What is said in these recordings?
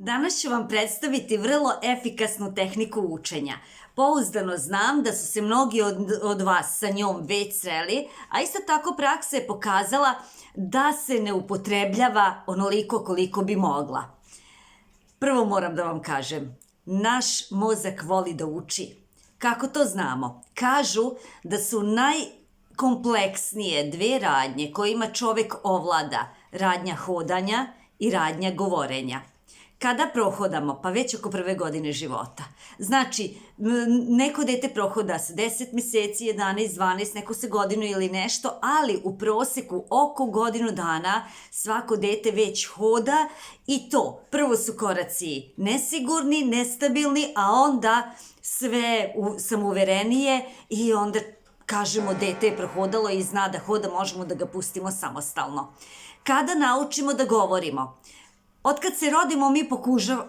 Danas ću vam predstaviti vrlo efikasnu tehniku učenja. Pouzdano znam da su se mnogi od vas sa njom već sreli, a isto tako praksa je pokazala da se ne upotrebljava onoliko koliko bi mogla. Prvo moram da vam kažem, naš mozak voli da uči. Kako to znamo? Kažu da su najkompleksnije dve radnje kojima čovek ovlada, radnja hodanja i radnja govorenja. Kada prohodamo? Pa već oko prve godine života. Znači, neko dete prohoda sa 10 meseci, 11, 12, neko se godinu ili nešto, ali u proseku oko godinu dana svako dete već hoda i to. Prvo su koraci nesigurni, nestabilni, a onda sve samouverenije i onda kažemo dete je prohodalo i zna da hoda, možemo da ga pustimo samostalno. Kada naučimo da govorimo? Otkad se rodimo, mi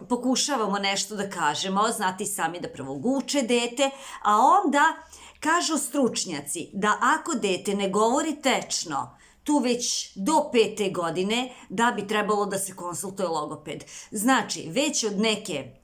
pokušavamo nešto da kažemo, znate sami da prvo uče dete, a onda kažu stručnjaci da ako dete ne govori tečno, tu već do 5. godine, da bi trebalo da se konsultuje logoped. Znači, već od neke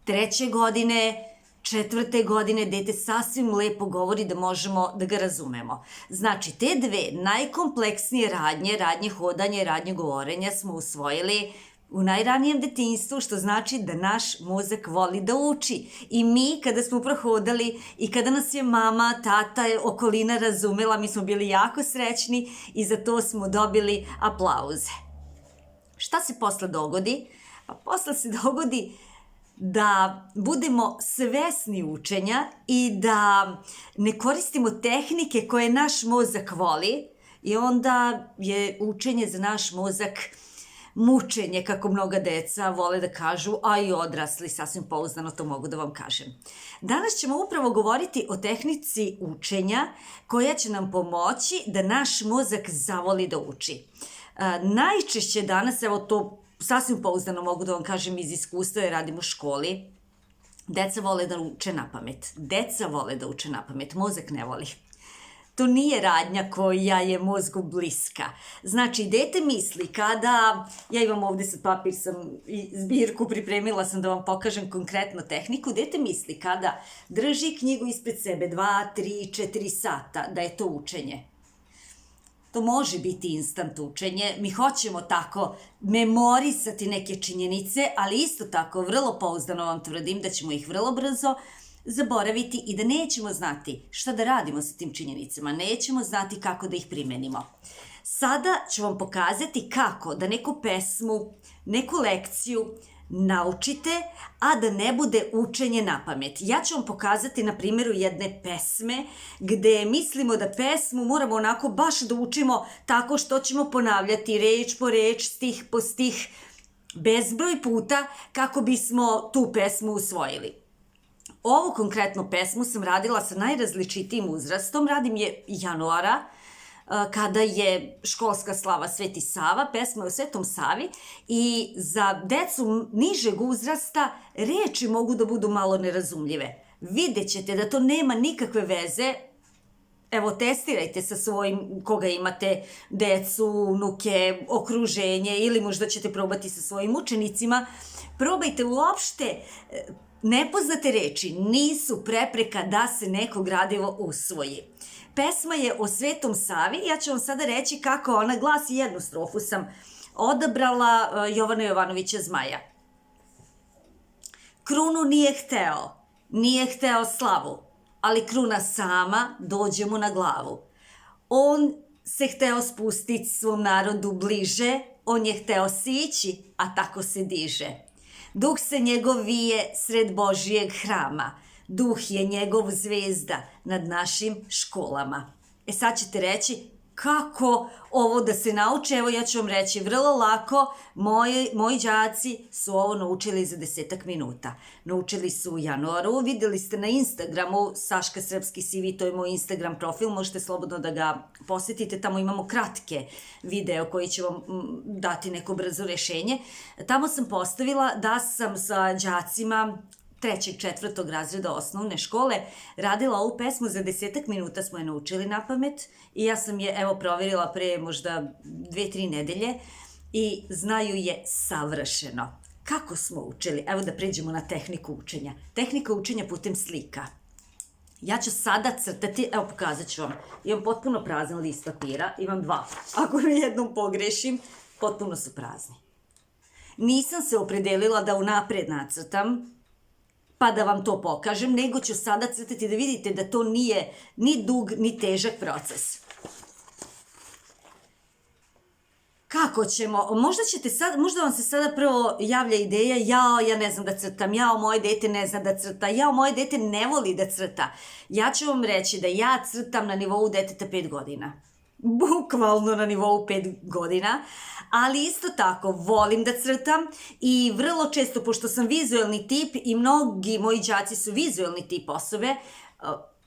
3. godine, 4. godine dete sasvim lepo govori da možemo da ga razumemo. Znači, te dve najkompleksnije radnje hodanja i radnje govorenja smo usvojili u najranijem detinjstvu, što znači da naš mozak voli da uči. I mi, kada smo prohodali i kada nas je mama, tata, okolina razumela, mi smo bili jako srećni i za to smo dobili aplauze. Šta se posle dogodi? Pa posle se dogodi da budemo svesni učenja i da ne koristimo tehnike koje naš mozak voli i onda je učenje za naš mozak mučenje, kako mnoga deca vole da kažu, a i odrasli, sasvim pouzdano to mogu da vam kažem. Danas ćemo upravo govoriti o tehnici učenja koja će nam pomoći da naš mozak zavoli da uči. Najčešće danas, evo to sasvim pouzdano mogu da vam kažem iz iskustva jer radim u školi, deca vole da uče na pamet. Deca vole da uče na pamet, mozak ne voli. To nije radnja koja je mozgu bliska. Znači, dete misli kada, ja imam ovde sad papir, i zbirku pripremila sam da vam pokažem konkretno tehniku, dete misli kada drži knjigu ispred sebe 2, 3, 4 sata da je to učenje. To može biti instant učenje, mi hoćemo tako memorisati neke činjenice, ali isto tako vrlo pouzdano vam tvrdim da ćemo ih vrlo brzo zaboraviti i da nećemo znati šta da radimo sa tim činjenicama, nećemo znati kako da ih primenimo. Sada ću vam pokazati kako da neku pesmu, neku lekciju naučite, a da ne bude učenje na pamet. Ja ću vam pokazati na primjeru jedne pesme gde mislimo da pesmu moramo onako baš da učimo tako što ćemo ponavljati reč po reč, stih po stih, bezbroj puta kako bismo tu pesmu usvojili. Ovu konkretnu pesmu sam radila sa najrazličitijim uzrastom, radim je januara, kada je školska slava Sveti Sava, pesma je o Svetom Savi i za decu nižeg uzrasta reči mogu da budu malo nerazumljive. Vidjet ćete da to nema nikakve veze. Evo, testirajte sa svojim, koga imate, decu, unuke, okruženje ili možda ćete probati sa svojim učenicima. Probajte uopšte. Nepoznate reči nisu prepreka da se neko gradivo usvoji. Pesma je o Svetom Savi i ja ću vam sada reći kako ona glasi. Jednu strofu sam odabrala Jovana Jovanovića Zmaja. Krunu nije hteo slavu, ali kruna sama dođe mu na glavu. On se hteo spustiti svom narodu bliže, on je hteo sići, a tako se diže. Duh se njegov vije sred Božijeg hrama. Duh je njegov zvezda nad našim školama. Sad ćete reći kako ovo da se nauče? Evo ja ću vam reći vrlo lako. Moji đaci su ovo naučili za 10 minuta. Naučili su u januaru. Videli ste na Instagramu Saška Srpski CV, to je moj Instagram profil. Možete slobodno da ga posetite. Tamo imamo kratke video koji će vam dati neko brzo rešenje. Tamo sam postavila da sam sa đacima 3. 4. razreda osnovne škole radila ovu pesmu, za 10 minuta smo je naučili na pamet i ja sam je, evo, proverila pre možda 2-3 nedelje i znaju je savršeno. Kako smo učili? Evo da pređemo na tehniku učenja. Tehnika učenja putem slika. Ja ću sada crtati, evo pokazat ću vam, imam potpuno prazan list papira, imam dva. Ako na jednom pogrešim, potpuno su prazni. Nisam se opredelila da unapred nacrtam, pa da vam to pokažem, nego ću sada crtati da vidite da to nije ni dug, ni težak proces. Kako ćemo? Možda vam se sada prvo javlja ideja, ja ne znam da crtam, moje dete ne zna da crta, moje dete ne voli da crta. Ja ću vam reći da ja crtam na nivou deteta 5 godina. Bukvalno na nivou 5 godina, ali isto tako volim da crtam i vrlo često, pošto sam vizuelni tip i mnogi moji đaci su vizuelni tip osobe,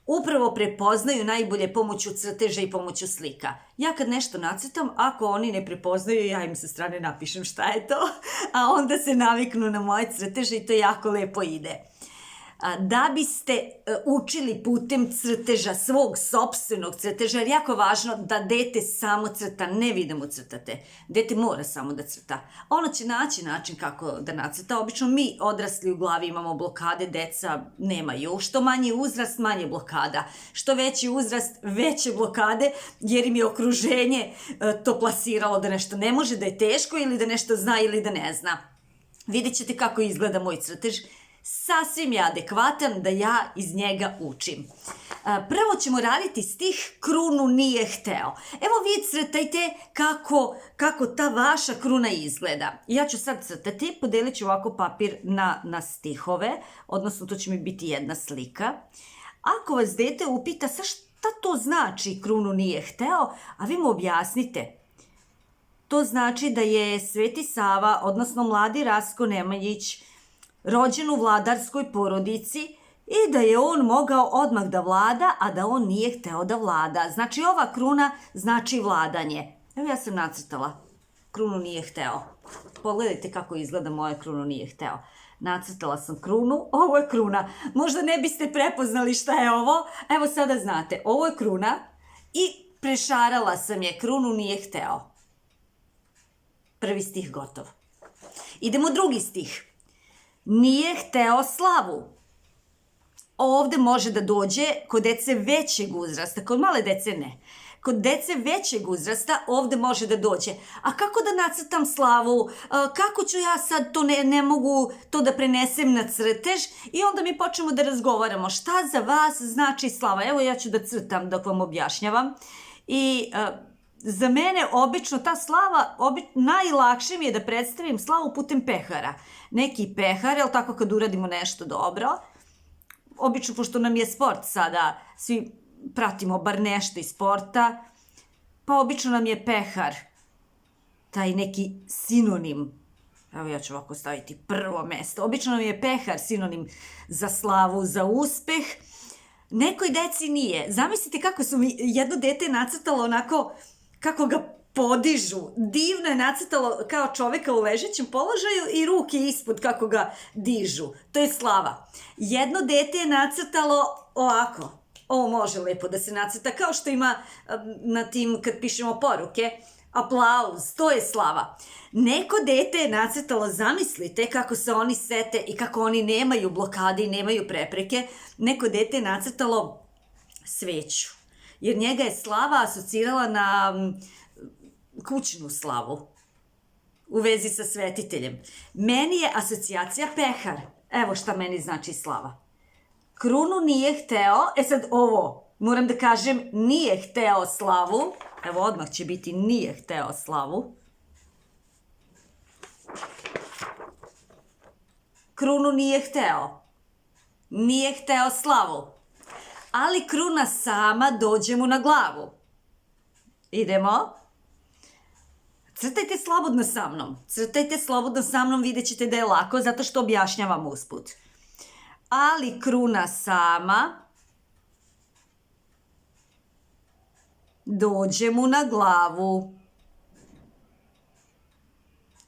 upravo prepoznaju najbolje pomoću crteža i pomoću slika. Ja kad nešto nacrtam, ako oni ne prepoznaju, ja im sa strane napišem šta je to, a onda se naviknu na moje crteže i to jako lepo ide. Da biste učili putem crteža, svog sopstvenog crteža, jer jako važno da dete samo crta, ne vi da mu crtate. Dete mora samo da crta. Ono će naći način kako da nacrta. Obično mi odrasli u glavi imamo blokade, deca nemaju. Što manji uzrast, manje blokada. Što veći uzrast, veće blokade, jer im je okruženje to plasiralo da nešto ne može, da je teško ili da nešto zna ili da ne zna. Vidjet ćete kako izgleda moj crtež. Sasvim je adekvatan da ja iz njega učim. Prvo ćemo raditi stih Krunu nije hteo. Evo vi crtajte kako ta vaša kruna izgleda. Ja ću sad crtati, podelit ću ovako papir na stihove, odnosno to će mi biti jedna slika. Ako vas dete upita šta to znači Krunu nije hteo, a vi mu objasnite. To znači da je Sveti Sava, odnosno mladi Rastko Nemanjić, rođen u vladarskoj porodici i da je on mogao odmah da vlada, a da on nije hteo da vlada. Znači ova kruna znači vladanje. Evo ja sam nacrtala. Krunu nije hteo. Pogledajte kako izgleda moja Krunu nije hteo. Nacrtala sam krunu, ovo je kruna. Možda ne biste prepoznali šta je ovo. Evo sada znate, ovo je kruna i prešarala sam je. Krunu nije hteo. Prvi stih gotov. Idemo drugi stih. Nije hteo slavu. Ovde može da dođe kod dece većeg uzrasta, kod male dece ne. Kod dece većeg uzrasta ovde može da dođe. A kako da nacrtam slavu? Kako ću ja sad to ne mogu to da prenesem na crtež? I onda mi počnemo da razgovaramo. Šta za vas znači slava? Evo ja ću da crtam dok vam objašnjavam. I za mene obično ta slava, najlakše mi je da predstavim slavu putem pehara. Neki pehar, jel tako kad uradimo nešto dobro, obično pošto nam je sport sada, svi pratimo bar nešto iz sporta, pa obično nam je pehar, taj neki sinonim, evo ja ću ovako staviti prvo mesto, obično nam je pehar sinonim za slavu, za uspeh, nekoj deci nije. Zamislite kako su mi jedno dete nacrtalo onako, kako ga podižu. Divno je nacrtalo kao čoveka u ležećem položaju i ruke ispod kako ga dižu. To je slava. Jedno dete je nacrtalo ovako. Ovo može lepo da se nacrta kao što ima na tim kad pišemo poruke. Aplauz, to je slava. Neko dete je nacrtalo, zamislite kako se oni sete i kako oni nemaju blokade i nemaju prepreke. Neko dete je nacrtalo sveću. Jer njega je slava asocirala na kućnu slavu u vezi sa svetiteljem. Meni je asocijacija pehar. Evo šta meni znači slava. Krunu nije hteo, sad ovo, moram da kažem, nije hteo slavu. Evo odmah će biti nije hteo slavu. Krunu nije hteo. Nije hteo slavu. Ali kruna sama dođe mu na glavu. Idemo. Crtajte slobodno sa mnom. Crtajte slobodno sa mnom, vidjet ćete da je lako, zato što objašnjavam usput. Ali kruna sama dođe mu na glavu.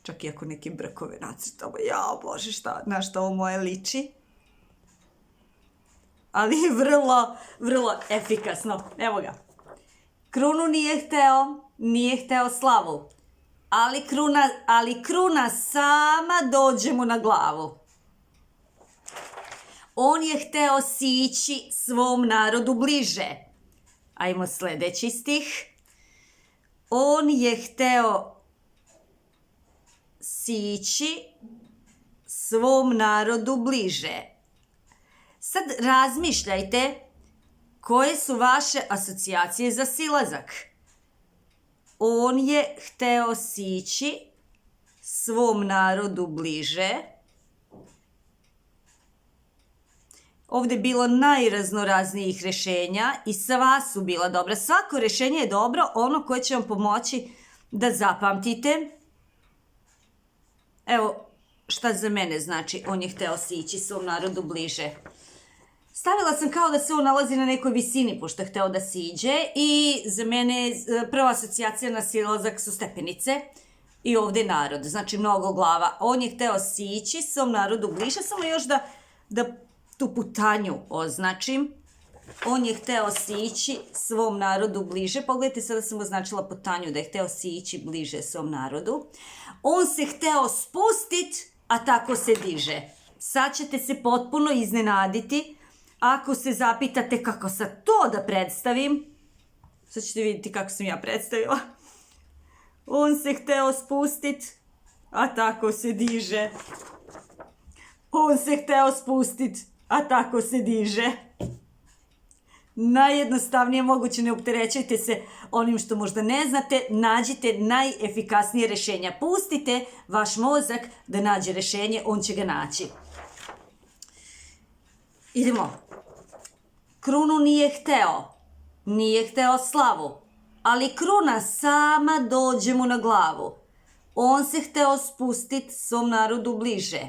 Čak i ako neke brkove nacrtamo. Jao Bože, na šta ovo moje liči. Ali vrlo efikasno. Evo ga. Krunu nije hteo slavu. ali kruna sama dođe mu na glavu. On je hteo sići svom narodu bliže. Ajmo sljedeći stih. On je hteo sići svom narodu bliže. Sad razmišljajte koje su vaše asocijacije za silazak. On je hteo sići svom narodu bliže. Ovdje je bilo najraznoraznijih rješenja i sva su bila dobra. Svako rješenje je dobro, ono koje će vam pomoći da zapamtite. Evo šta za mene znači on je hteo sići svom narodu bliže. Stavila sam kao da se on nalazi na nekoj visini pošto je hteo da siđe i za mene prva asocijacija na silazak su stepenice i ovdje narod, znači mnogo glava. On je hteo sići svom narodu bliže, samo još da tu putanju označim. On je hteo sići svom narodu bliže. Pogledajte, sada sam označila putanju da je hteo sići bliže svom narodu. On se hteo spustit, a tako se diže. Sad ćete se potpuno iznenaditi ako se zapitate kako sad to da predstavim. Sad ćete vidjeti kako sam ja predstavila. On se hteo spustit, a tako se diže. On se hteo spustit, a tako se diže. Najjednostavnije moguće, ne opterećujte se onim što možda ne znate, nađite najefikasnije rješenja. Pustite vaš mozak da nađe rješenje, on će ga naći. Idemo. Krunu nije hteo slavu, ali kruna sama dođe mu na glavu. On se hteo spustiti svom narodu bliže.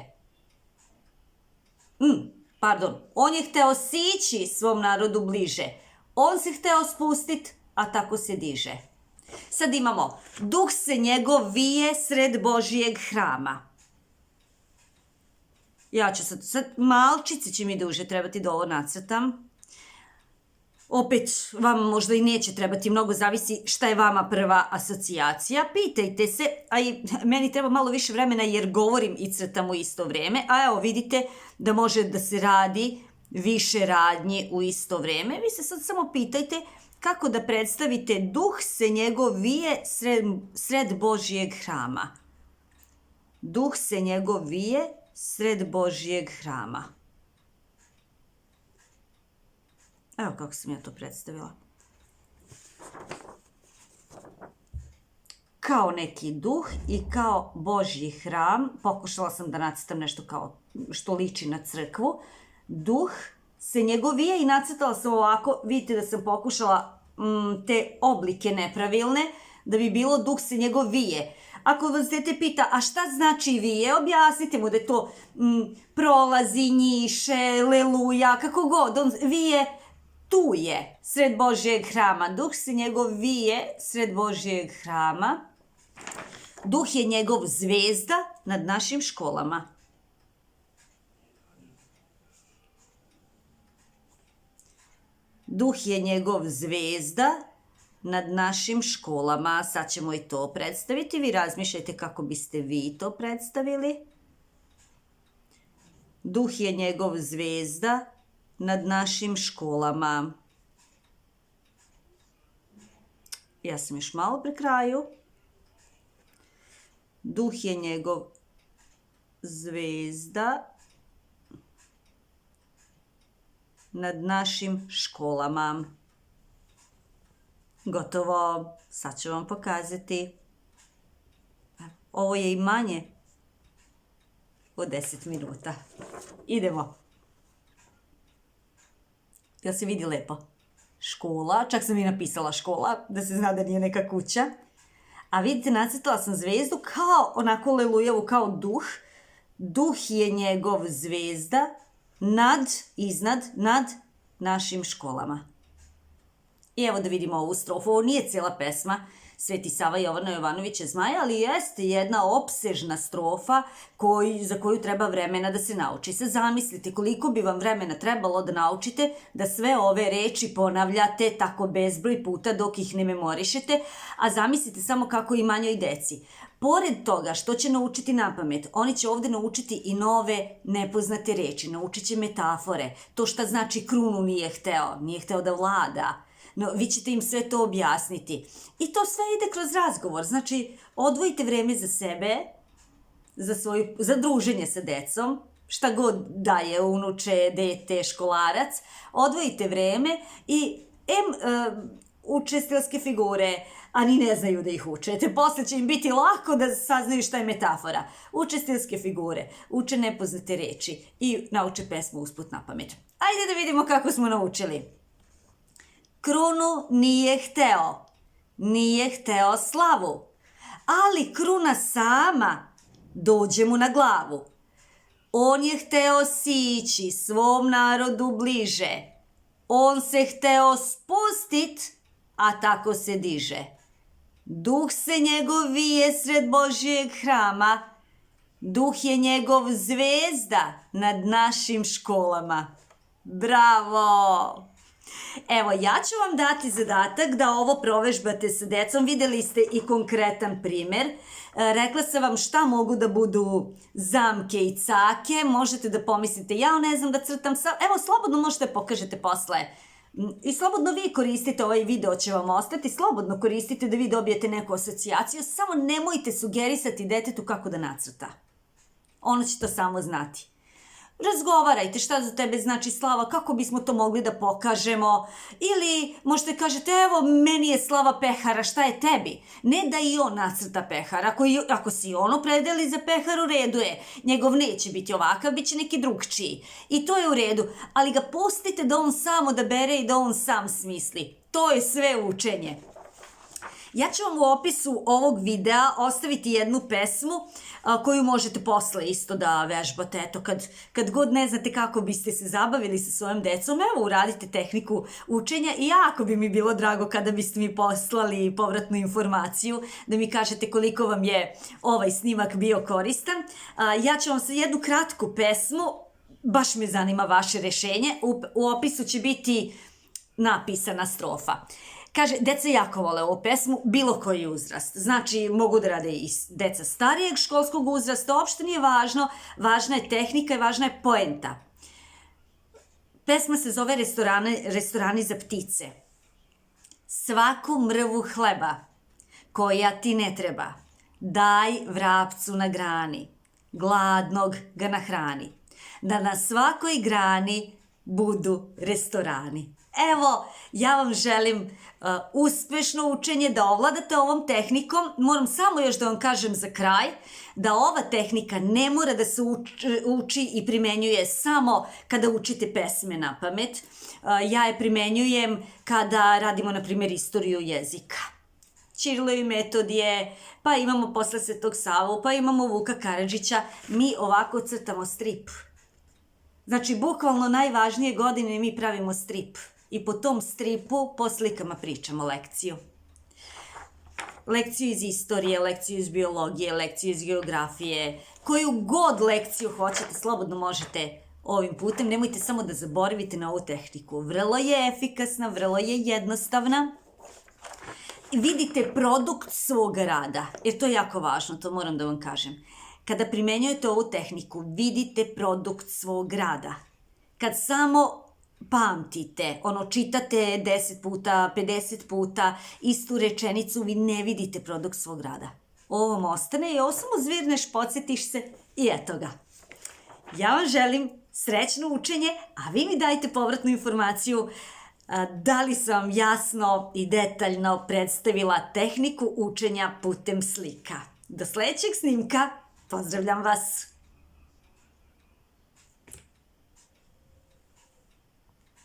On je hteo sići svom narodu bliže. On se hteo spustiti, a tako se diže. Sad imamo, duh se njegov vije sred Božijeg hrama. Ja ću sad malčice će mi duže trebati da ovo nacrtam. Opet, vama možda i neće trebati mnogo, zavisi šta je vama prva asocijacija. Pitajte se, a i meni treba malo više vremena jer govorim i crtam u isto vrijeme. A evo vidite da može da se radi više radnji u isto vrijeme. Vi se sad samo pitajte kako da predstavite duh se njegov vije sred Božijeg hrama. Duh se njegov vije sred Božijeg hrama. Evo kako sam ja to predstavila. Kao neki duh i kao Božji hram. Pokušala sam da nacrtam nešto kao što liči na crkvu. Duh se njegov vije i nacrtala sam ovako. Vidite da sam pokušala te oblike nepravilne da bi bilo duh se njegov vije. Ako vas dete pita, a šta znači vije, objasnite mu da je to prolazi, njiše, leluja, kako god. On vije tu je, sred Božijeg hrama. Duh se njegov vije sred Božijeg hrama. Duh je njegov zvezda nad našim školama. Duh je njegov zvezda nad našim školama. Sad ćemo i to predstaviti. Vi razmišljajte kako biste vi to predstavili. Duh je njegov zvezda nad našim školama. Ja sam još malo pri kraju. Duh je njegov zvezda nad našim školama. Gotovo. Sad ću vam pokazati. Ovo je i manje od 10 minuta. Idemo. Jel se vidi lepo? Škola, čak sam i napisala škola, da se zna da nije neka kuća. A vidite, nacrtala sam zvezdu kao onako lelujavu, kao duh. Duh je njegov zvezda nad našim školama. I evo da vidimo ovu strofu, ovo nije cijela pesma. Sveti Sava Jovana Jovanovića Zmaja, ali jeste jedna opsežna strofa za koju treba vremena da se nauči. Sad zamislite koliko bi vam vremena trebalo da naučite da sve ove reči ponavljate tako bezbroj puta dok ih ne memorišete, a zamislite samo kako i manjoj deci. Pored toga što će naučiti napamet, oni će ovde naučiti i nove nepoznate reči, naučit će metafore, to šta znači krunu nije hteo da vlada. No, vi ćete im sve to objasniti. I to sve ide kroz razgovor. Znači, odvojite vreme za sebe, za druženje sa decom, šta god daje unuče, dete, školarac. Odvojite vreme i uče stilske figure, a ni ne znaju da ih učete. Posle će im biti lako da saznaju šta je metafora. Uče stilske figure, uče nepoznate reči i nauče pesmu usput napamet. Ajde da vidimo kako smo naučili. Krunu nije hteo slavu, ali kruna sama dođe mu na glavu. On je hteo sići svom narodu bliže, on se hteo spustit, a tako se diže. Duh se njegov vije sred Božijeg hrama, duh je njegov zvezda nad našim školama. Bravo! Evo, ja ću vam dati zadatak da ovo provežbate sa decom. Videli ste i konkretan primer. Rekla sam vam šta mogu da budu zamke i cake. Možete da pomislite, ja ne znam da crtam sam. Evo, slobodno možete pokažete posle. I slobodno vi koristite, ovaj video će vam ostati, slobodno koristite da vi dobijete neku asocijaciju, samo nemojte sugerisati detetu kako da nacrta. Ono će to samo znati. Razgovarajte šta za tebe znači slava, kako bismo to mogli da pokažemo. Ili možete kažete, evo, meni je slava pehara, šta je tebi? Ne da i on nacrta pehar. Ako si on opredeli za pehar, u redu je. Njegov neće biti ovakav, bit će neki drugčiji. I to je u redu. Ali ga pustite da on sam odabere i da on sam smisli. To je sve učenje. Ja ću vam u opisu ovog videa ostaviti jednu pesmu koju možete posle isto da vežbate. Eto, kad god ne znate kako biste se zabavili sa svojom decom, evo, uradite tehniku učenja i jako bi mi bilo drago kada biste mi poslali povratnu informaciju, da mi kažete koliko vam je ovaj snimak bio koristan. Ja ću vam sa jednu kratku pesmu, baš me zanima vaše rešenje, u opisu će biti napisana strofa. Kaže, deca jako vole ovu pesmu, bilo koji uzrast. Znači, mogu da rade i deca starijeg školskog uzrasta, uopšte nije važno. Važna je tehnika i važna je poenta. Pesma se zove Restorani za ptice. Svaku mrvu hleba koja ti ne treba, daj vrapcu na grani, gladnog ga nahrani, da na svakoj grani budu restorani. Evo, ja vam želim uspešno učenje, da ovladate ovom tehnikom. Moram samo još da vam kažem za kraj da ova tehnika ne mora da se uči i primenjuje samo kada učite pesme na pamet. Ja je primenjujem kada radimo, na primjer, istoriju jezika. Ćirilo i Metodije, pa imamo posle Svetog Savu, pa imamo Vuka Karadžića. Mi ovako crtamo strip. Znači, bukvalno najvažnije godine mi pravimo strip. I po tom stripu, po slikama pričamo lekciju. Lekciju iz istorije, lekciju iz biologije, lekciju iz geografije. Koju god lekciju hoćete, slobodno možete ovim putem. Nemojte samo da zaboravite na ovu tehniku. Vrlo je efikasna, vrlo je jednostavna. Vidite produkt svog rada, jer to je jako važno, to moram da vam kažem. Kada primenjujete ovu tehniku, vidite produkt svog rada. Kad samo pamtite, čitate 10 puta, 50 puta istu rečenicu, vi ne vidite produkt svog rada. Ovo vam ostane i ovo samo zvirneš, podsjetiš se i eto ga. Ja vam želim srećno učenje, a vi mi dajte povratnu informaciju da li sam jasno i detaljno predstavila tehniku učenja putem slika. Do sledećeg snimka, pozdravljam vas!